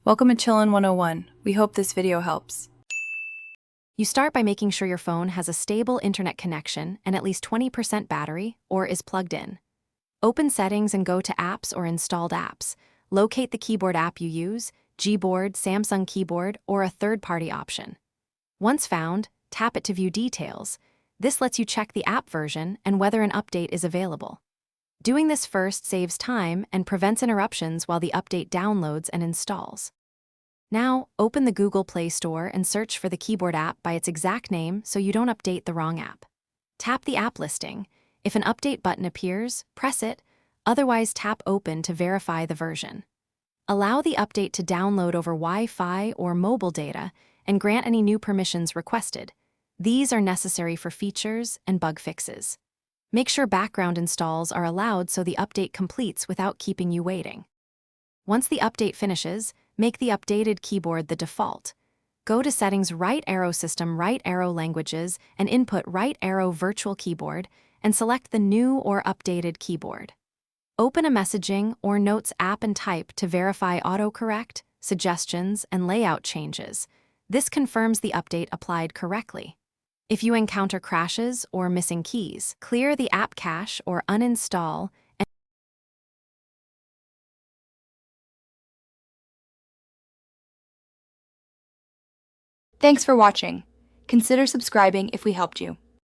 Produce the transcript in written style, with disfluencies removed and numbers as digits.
Welcome to Chillin' 101. We hope this video helps. You start by making sure your phone has a stable internet connection and at least 20% battery or is plugged in. Open Settings and go to Apps or Installed Apps. Locate the keyboard app you use, Gboard, Samsung Keyboard, or a third-party option. Once found, tap it to view details. This lets you check the app version and whether an update is available. Doing this first saves time and prevents interruptions while the update downloads and installs. Now, open the Google Play Store and search for the keyboard app by its exact name so you don't update the wrong app. Tap the app listing. If an update button appears, press it, otherwise tap Open to verify the version. Allow the update to download over Wi-Fi or mobile data and grant any new permissions requested. These are necessary for features and bug fixes. Make sure background installs are allowed so the update completes without keeping you waiting. Once the update finishes, make the updated keyboard the default. Go to Settings, Right Arrow System, Right Arrow Languages, and input Right Arrow Virtual Keyboard, and select the new or updated keyboard. Open a messaging or notes app and type to verify autocorrect, suggestions, and layout changes. This confirms the update applied correctly. If you encounter crashes or missing keys, clear the app cache or uninstall. Thanks for watching. Consider subscribing if we helped you.